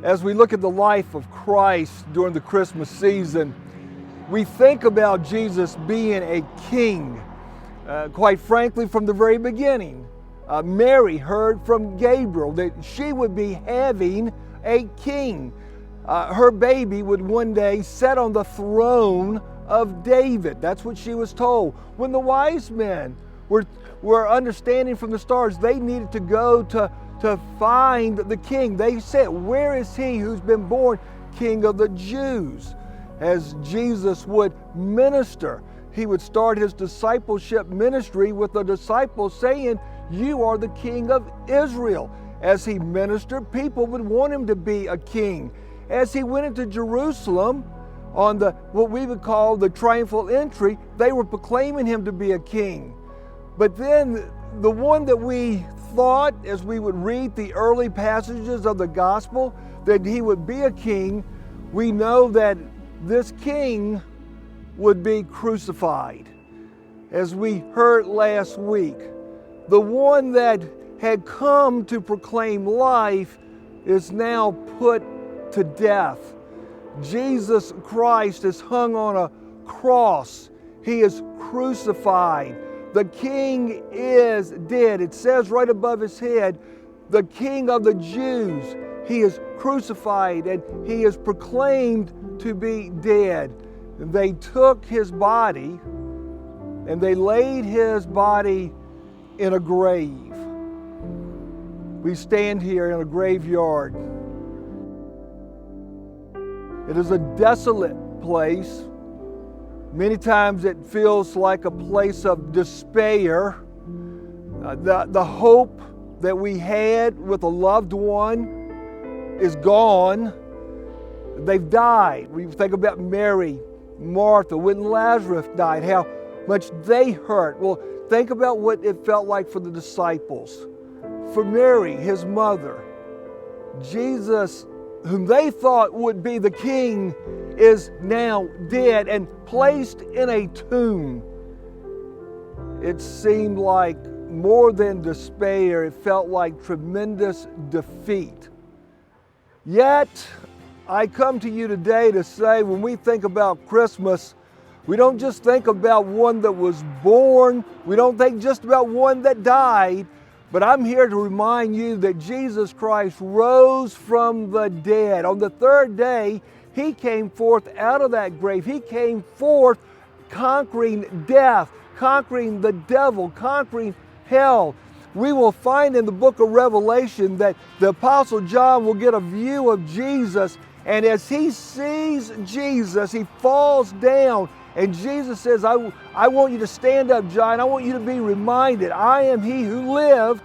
As we look at the life of Christ during the Christmas season, we think about Jesus being a king. Quite frankly, from the very beginning, Mary heard from Gabriel that she would be having a king. Her baby would one day sit on the throne of David. That's what she was told. When the wise men were understanding from the stars, they needed to go to find the king. They said, "Where is he who's been born King of the Jews?" As Jesus would minister, he would start his discipleship ministry with the disciples saying, "You are the King of Israel." As he ministered, people would want him to be a king. As he went into Jerusalem on what we would call the triumphal entry, they were proclaiming him to be a king. But then the one that we thought, as we would read the early passages of the gospel, that he would be a king, we know that this king would be crucified. As we heard last week, the one that had come to proclaim life is now put to death. Jesus Christ is hung on a cross. He is crucified. The king is dead. It says right above his head, the King of the Jews. He is crucified and he is proclaimed to be dead. They took his body and they laid his body in a grave. We stand here in a graveyard. It is a desolate place. Many times it feels like a place of despair. The hope that we had with a loved one is gone. They've died. We think about Mary, Martha, when Lazarus died, how much they hurt. Well, think about what it felt like for the disciples. For Mary, his mother, Jesus, whom they thought would be the king, is now dead and placed in a tomb. It seemed like more than despair, it felt like tremendous defeat. Yet, I come to you today to say, when we think about Christmas, we don't just think about one that was born, we don't think just about one that died, but I'm here to remind you that Jesus Christ rose from the dead. On the third day, he came forth out of that grave. He came forth conquering death, conquering the devil, conquering hell. We will find in the book of Revelation that the Apostle John will get a view of Jesus, and as he sees Jesus, he falls down, and Jesus says, I want you to stand up, John. I want you to be reminded, I am he who lived.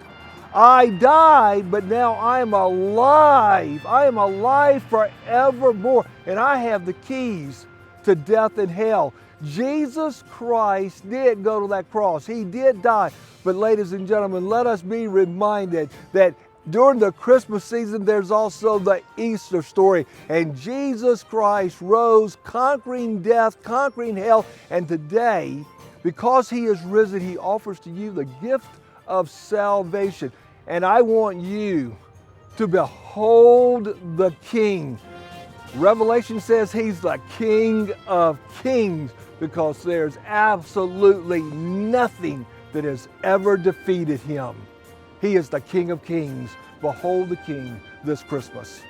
I died, but now I am alive. I am alive forevermore, and I have the keys to death and hell. Jesus Christ did go to that cross. He did die. But ladies and gentlemen, let us be reminded that during the Christmas season, there's also the Easter story. And Jesus Christ rose, conquering death, conquering hell. And today, because he is risen, he offers to you the gift of salvation. And I want you to behold the King. Revelation says he's the King of Kings, because there's absolutely nothing that has ever defeated him. He is the King of Kings. Behold the King this Christmas.